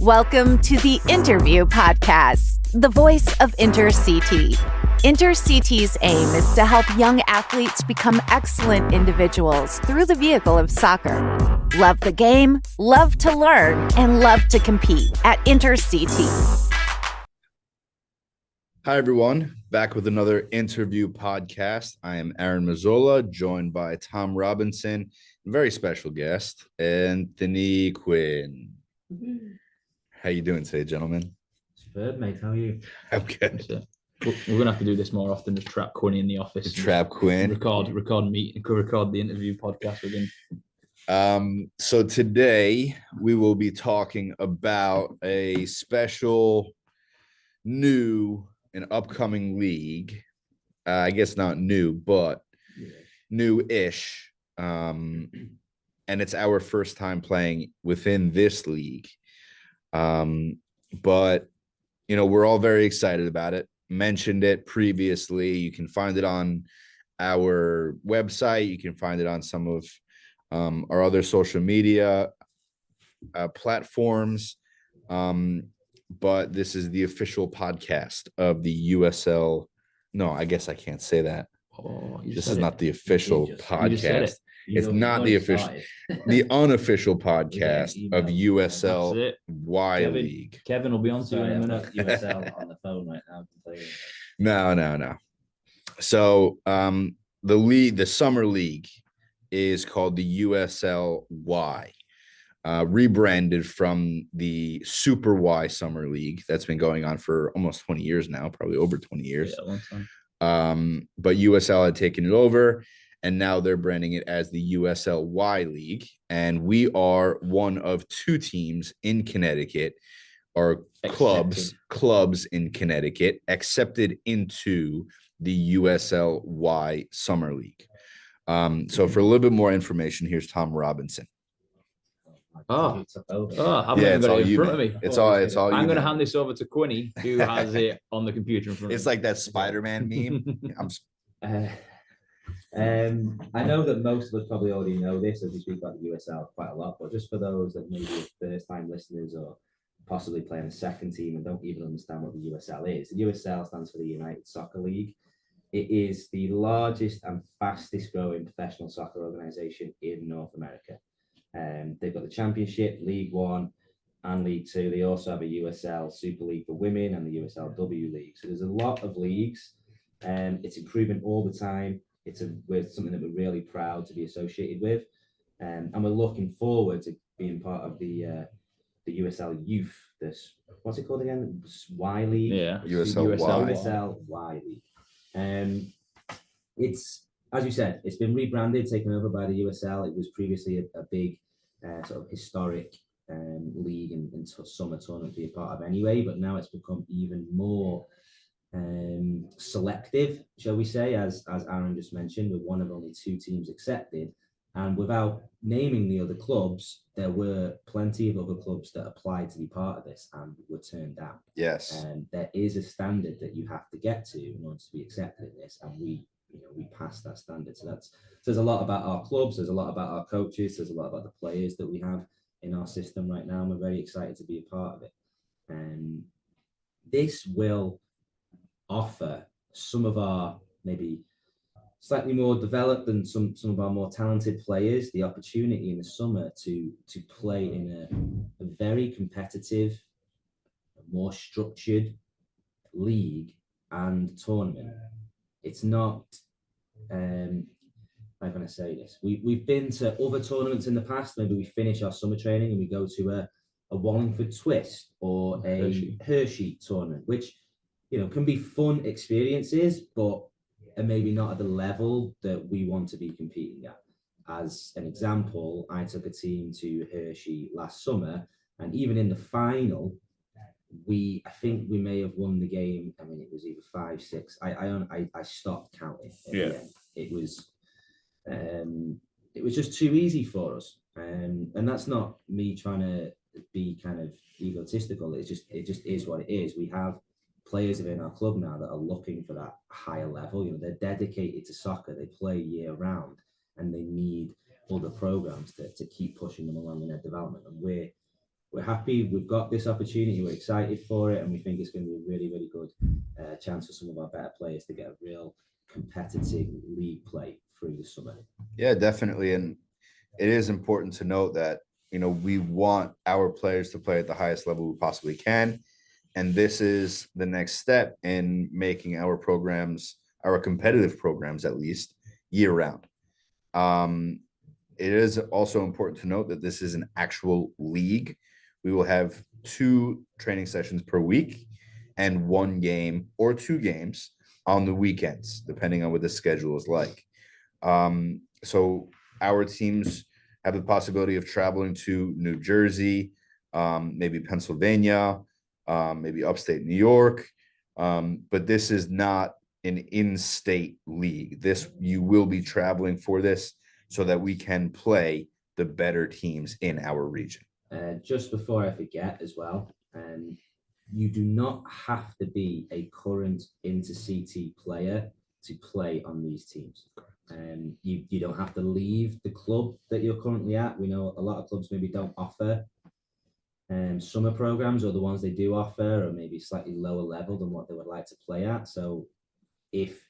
Welcome to the Interview Podcast, the voice of InterCT. InterCT's aim is to help young athletes become excellent individuals through the vehicle of soccer. Love the game, love to learn, and love to compete at InterCT. Hi, everyone. Back with another Interview Podcast. I am Aaron Mazzola, joined by Tom Robinson, and very special guest, Anthony Quinn. How you doing today, gentlemen? Superb, mate. How are you? I'm good. We're gonna have to do this more often. Just trap Quinn in the office. Trap Quinn. Record the interview podcast with him. So today we will be talking about a special new and upcoming league. I guess not new, but new-ish. And it's our first time playing within this league. But we're all very excited about it. Mentioned it previously. You can find it on our website. You can find it on some of our other social media platforms. But this is the official podcast of the USL. No, I guess I can't say that. This is not the official podcast. It's not the official, the unofficial podcast of USL Y League. Kevin will be on to you in a minute. USL on the phone right now. No. So the summer league is called the USL Y, rebranded from the Super Y Summer League that's been going on for almost 20 years now, probably over 20 years. Yeah, long time. But USL had taken it over. And now they're branding it as the USL Y League. And we are one of two teams in Connecticut, or clubs in Connecticut, accepted into the USL Y Summer League. So for a little bit more information, here's Tom Robinson. I haven't even got it in front of me. It's all I'm going to hand this over to Quinny, who has it on the computer in front of me. It's like that Spider-Man meme. I know that most of us probably already know this as we speak about the USL quite a lot, but just for those that maybe are first-time listeners or possibly playing a second team and don't even understand what the USL is, the USL stands for the United Soccer League. It is the largest and fastest-growing professional soccer organization in North America. They've got the Championship, League One, and League Two. They also have a USL Super League for women and the USL W League. So there's a lot of leagues, and it's improving all the time. It's something that we're really proud to be associated with, and we're looking forward to being part of the USL Youth. What's it called again? Y League. Yeah, USL Y League. It's, as you said, it's been rebranded, taken over by the USL. It was previously a big sort of historic league and summer tournament to be a part of anyway, but now it's become even more selective, shall we say, as Aaron just mentioned, with one of only two teams accepted. And without naming the other clubs, there were plenty of other clubs that applied to be part of this and were turned down. Yes. And there is a standard that you have to get to in order to be accepted in this, and we passed that standard. So says a lot about our clubs, there's a lot about our coaches, there's a lot about the players that we have in our system right now, and we're very excited to be a part of it. And this will offer some of our maybe slightly more developed and some of our more talented players the opportunity in the summer to play in a very competitive, more structured league and tournament. It's not how can I say this? We've been to other tournaments in the past. Maybe we finish our summer training and we go to a Wallingford Twist or a Hershey tournament, which can be fun experiences, but maybe not at the level that we want to be competing at. As an example, I took a team to Hershey last summer, and even in the final, I think we may have won the game. I mean, it was either 5-6. I stopped counting. It was just too easy for us, and that's not me trying to be kind of egotistical. It just is what it is. We have players within our club now that are looking for that higher level. They're dedicated to soccer. They play year round, and they need other programs to keep pushing them along in their development. And we're happy. We've got this opportunity. We're excited for it, and we think it's going to be a really, really good chance for some of our better players to get a real competitive league play through the summer. Yeah, definitely. And it is important to note that, we want our players to play at the highest level we possibly can. And this is the next step in making our programs, our competitive programs at least, year round. It is also important to note that this is an actual league. We will have 2 training sessions per week and 1 game or 2 games on the weekends, depending on what the schedule is like. So our teams have the possibility of traveling to New Jersey, maybe Pennsylvania, maybe upstate New York. But this is not an in-state league. You will be traveling for this so that we can play the better teams in our region. Just before I forget as well, you do not have to be a current InterCT player to play on these teams. You don't have to leave the club that you're currently at. We know a lot of clubs maybe don't offer summer programs, or the ones they do offer are maybe slightly lower level than what they would like to play at. So if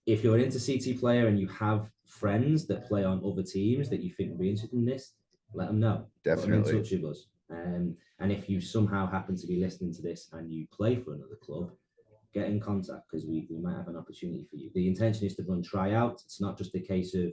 you're an InterCT player and you have friends that play on other teams that you think will be interested in this, let them know. Definitely. Put them in touch with us. And if you somehow happen to be listening to this and you play for another club, get in contact, because we might have an opportunity for you. The intention is to run tryouts. It's not just a case of,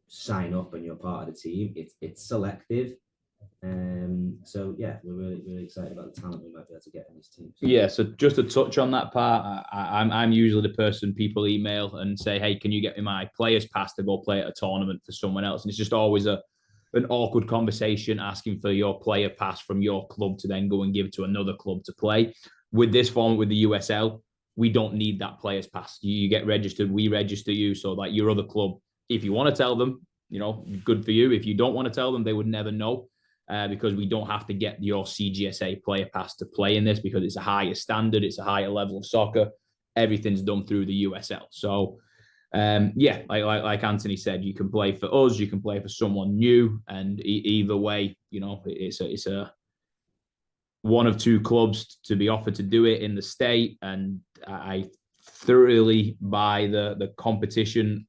sign up and you're part of the team. It's selective. So yeah, we're really, really excited about the talent we might be able to get in this team. Yeah, so just to touch on that part, I'm usually the person people email and say, hey, can you get me my players pass to go play at a tournament for someone else? And it's just always an awkward conversation asking for your player pass from your club to then go and give to another club to play. With this format, with the USL, we don't need that players pass. You get registered, we register you. So like your other club, if you want to tell them, good for you. If you don't want to tell them, they would never know. Because we don't have to get your CGSA player pass to play in this, because it's a higher standard, it's a higher level of soccer. Everything's done through the USL. So, like Anthony said, you can play for us, you can play for someone new, and either way, it's a one of 2 clubs to be offered to do it in the state, and I thoroughly buy the competition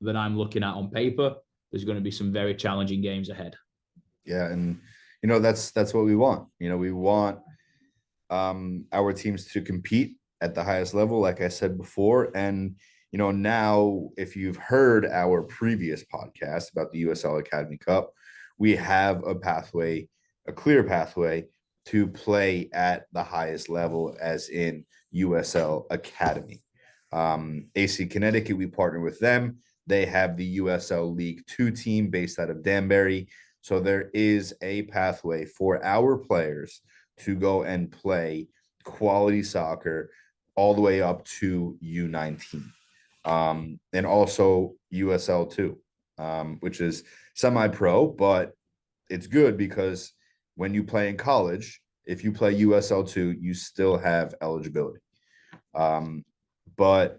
that I'm looking at on paper. There's going to be some very challenging games ahead. Yeah, and that's what we want. We want our teams to compete at the highest level, like I said before. And now, if you've heard our previous podcast about the USL Academy Cup, we have a clear pathway to play at the highest level, as in USL Academy. AC Connecticut, we partner with them. They have the USL League 2 team based out of Danbury. So there is a pathway for our players to go and play quality soccer all the way up to U19. And also USL 2, which is semi-pro, but it's good because when you play in college, if you play USL 2, you still have eligibility. But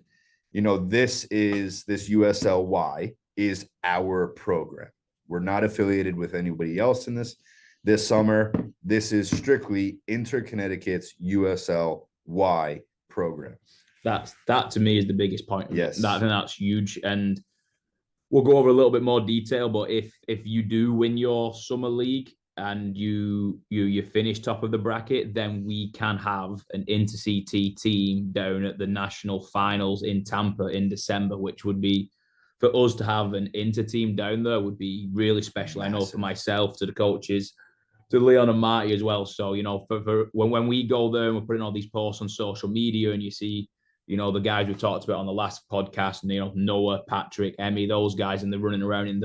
this USL Y is our program. We're not affiliated with anybody else in this summer. This is strictly Inter-Connecticut's USL Y program. That to me is the biggest point. Yes. I think that's huge. And we'll go over a little bit more detail, but if you do win your summer league and you finish top of the bracket, then we can have an InterCT team down at the national finals in Tampa in December, which would be, for us to have an inter team down there, would be really special. Massive. I know for myself, to the coaches, to Leon and Marty as well. So, for when we go there and we're putting all these posts on social media, and you see, the guys we talked about on the last podcast, and, Noah, Patrick, Emmy, those guys, and they're running around in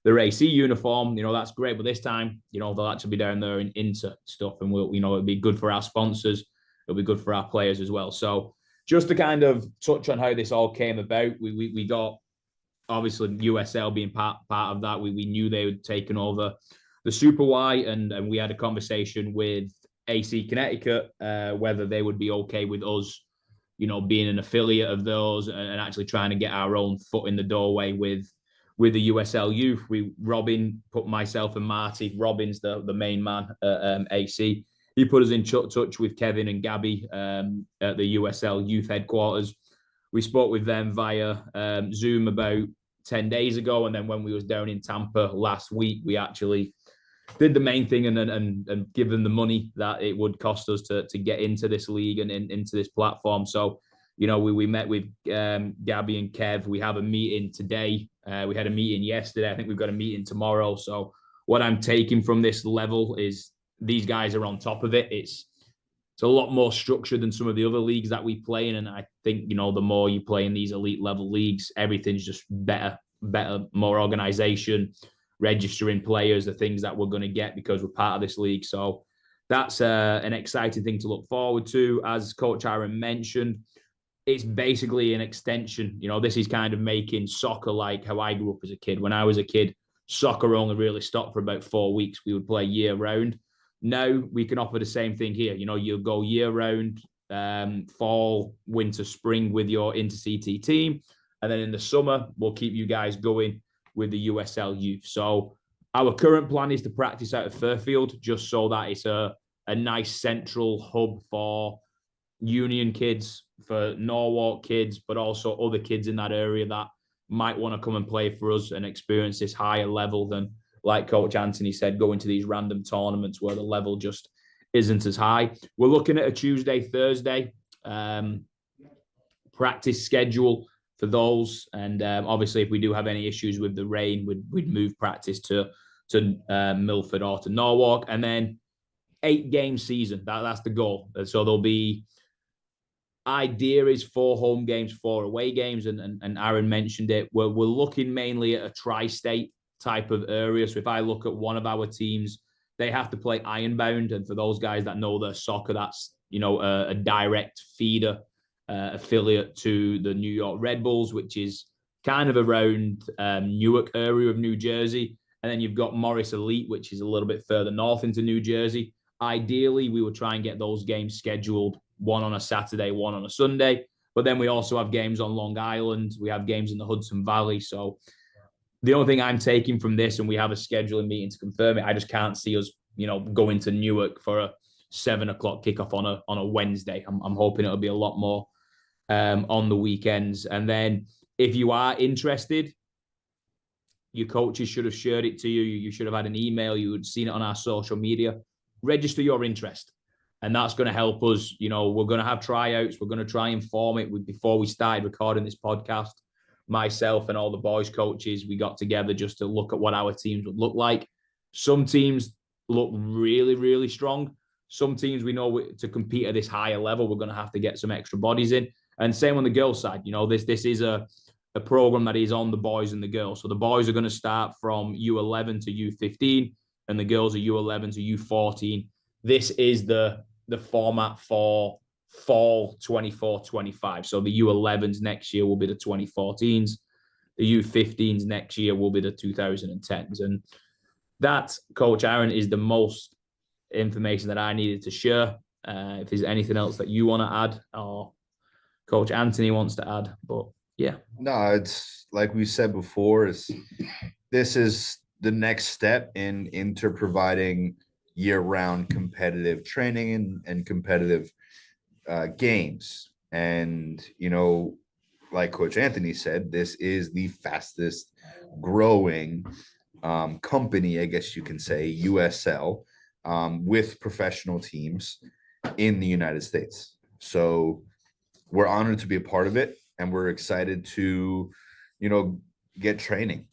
their AC uniform, that's great. But this time, they'll actually be down there in inter stuff, and it'll be good for our sponsors. It'll be good for our players as well. So just to kind of touch on how this all came about, we got, obviously USL being part of that. We knew they had taken over the Super Y, and we had a conversation with AC Connecticut, whether they would be okay with us, being an affiliate of those and actually trying to get our own foot in the doorway with with the USL Youth. Robin put myself and Marty. Robin's the main man at AC. He put us in touch with Kevin and Gabby at the USL Youth headquarters. We spoke with them via Zoom about 10 days ago, and then when we was down in Tampa last week, we actually did the main thing and give them the money that it would cost us to get into this league and into this platform. So, we met with Gabby and Kev. We have a meeting today. We had a meeting yesterday. I think we've got a meeting tomorrow. So what I'm taking from this level is these guys are on top of it. It's a lot more structured than some of the other leagues that we play in. And I think, the more you play in these elite level leagues, everything's just better, more organization, registering players, the things that we're going to get because we're part of this league. So that's an exciting thing to look forward to. As Coach Aaron mentioned, it's basically an extension. This is kind of making soccer like how I grew up as a kid. When I was a kid, soccer only really stopped for about 4 weeks. We would play year round. Now we can offer the same thing here. You'll go year round, fall, winter, spring with your inter-CT team. And then in the summer, we'll keep you guys going with the USL Youth. So our current plan is to practice out of Fairfield, just so that it's a nice central hub for Union kids, for Norwalk kids, but also other kids in that area that might want to come and play for us and experience this higher level than, like Coach Anthony said, going to these random tournaments where the level just isn't as high. We're looking at a Tuesday, Thursday practice schedule for those. And obviously, if we do have any issues with the rain, we'd move practice to Milford or to Norwalk. And then 8-game season. That's the goal. So there'll be, idea is 4 home games, 4 away games. And Aaron mentioned it. We're looking mainly at a tri-state type of area. So if I look at one of our teams, they have to play Ironbound. And for those guys that know their soccer, that's, a direct feeder affiliate to the New York Red Bulls, which is kind of around Newark area of New Jersey. And then you've got Morris Elite, which is a little bit further north into New Jersey. Ideally, we would try and get those games scheduled, one on a Saturday, one on a Sunday. But then we also have games on Long Island. We have games in the Hudson Valley. So the only thing I'm taking from this, and we have a scheduling meeting to confirm it, I just can't see us, going to Newark for a 7:00 kickoff on a Wednesday. I'm hoping it'll be a lot more on the weekends. And then if you are interested, your coaches should have shared it to you. You should have had an email. You would have seen it on our social media. Register your interest. And that's going to help us. We're going to have tryouts. We're going to try and form it. Before we started recording this podcast, myself and all the boys coaches, we got together just to look at what our teams would look like. Some teams look really, really strong. Some teams we know to compete at this higher level, we're going to have to get some extra bodies in. And same on the girls' side. This is a program that is on the boys and the girls. So the boys are going to start from U11 to U15, and the girls are U11 to U14. This is the format for fall 24-25. So the U11s next year will be the 2014s. The U15s next year will be the 2010s. And that, Coach Aaron, is the most information that I needed to share. If there's anything else that you want to add or Coach Anthony wants to add, but yeah. No, it's like we said before, this is the next step into providing year-round competitive training and competitive games. And, like Coach Anthony said, this is the fastest growing company, I guess you can say, USL, with professional teams in the United States. So we're honored to be a part of it, and we're excited to, get training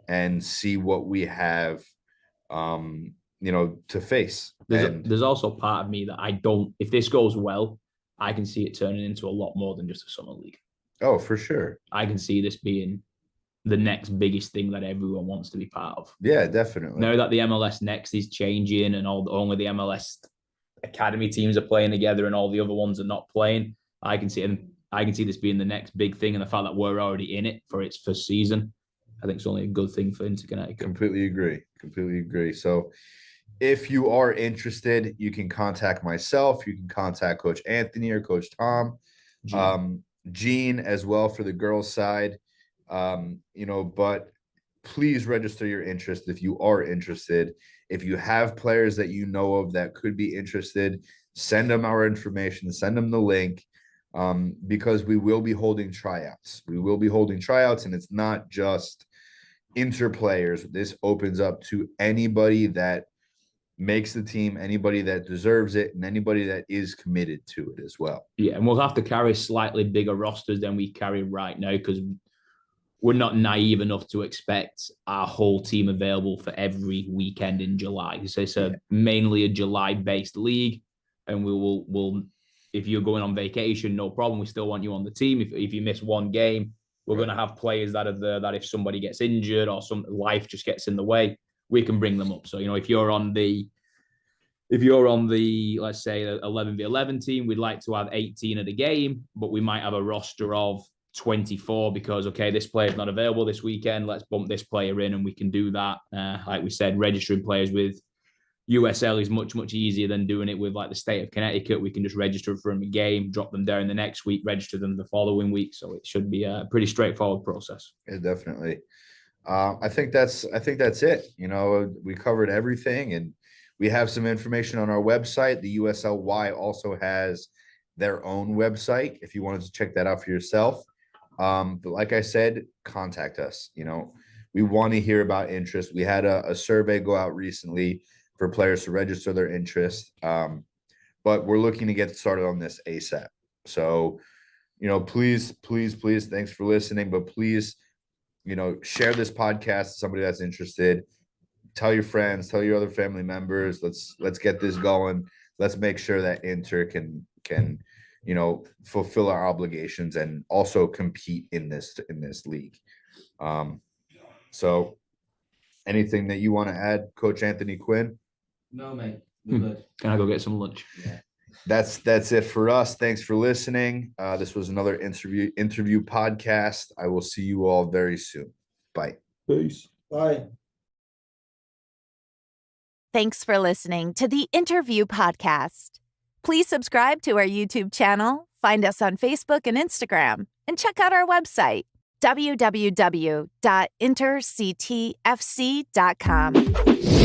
and see what we have, to face. There's also part of me that if this goes well, I can see it turning into a lot more than just a summer league. Oh, for sure. I can see this being the next biggest thing that everyone wants to be part of. Yeah, definitely. Now that the MLS Next is changing and only the MLS academy teams are playing together and all the other ones are not playing, I can see this being the next big thing. And the fact that we're already in it for its first season, I think it's only a good thing for Interconnecticut. Completely agree. So if you are interested, you can contact myself. You can contact Coach Anthony or Coach Tom. Gene as well for the girls' side. But please register your interest if you are interested. If you have players that you know of that could be interested, send them our information, send them the link, because we will be holding tryouts. And it's not just Inter players. This opens up to anybody that makes the team, anybody that deserves it, and anybody that is committed to it as well. Yeah, and we'll have to carry slightly bigger rosters than we carry right now because we're not naive enough to expect our whole team available for every weekend in July. So it's mainly a July-based league, and we'll if you're going on vacation, no problem. We still want you on the team. If you miss one game, we're going to have players that are there that if somebody gets injured or some life just gets in the way, we can bring them up. So, if you're on the, let's say 11v11 team, we'd like to have 18 at a game, but we might have a roster of 24 because, this player's not available this weekend. Let's bump this player in and we can do that. Like we said, registering players with USL is much, much easier than doing it with like the state of Connecticut. We can just register for them a game, drop them down the next week, register them the following week. So it should be a pretty straightforward process. Yeah, definitely. I think that's it. We covered everything, and we have some information on our website. The USLY also has their own website if you wanted to check that out for yourself. But like I said, contact us. We want to hear about interest. We had a survey go out recently for players to register their interest. But we're looking to get started on this ASAP. So, please, thanks for listening, but please, share this podcast to somebody that's interested. Tell your friends, tell your other family members. Let's get this going. Let's make sure that Inter can fulfill our obligations and also compete in this league. So anything that you want to add, Coach Anthony Quinn? No, mate. We're good. Can I go get some lunch? Yeah. That's it for us. Thanks for listening. This was another interview podcast. I will see you all very soon. Bye. Peace. Bye. Thanks for listening to the Interview Podcast. Please subscribe to our YouTube channel, find us on Facebook and Instagram, and check out our website, www.interctfc.com.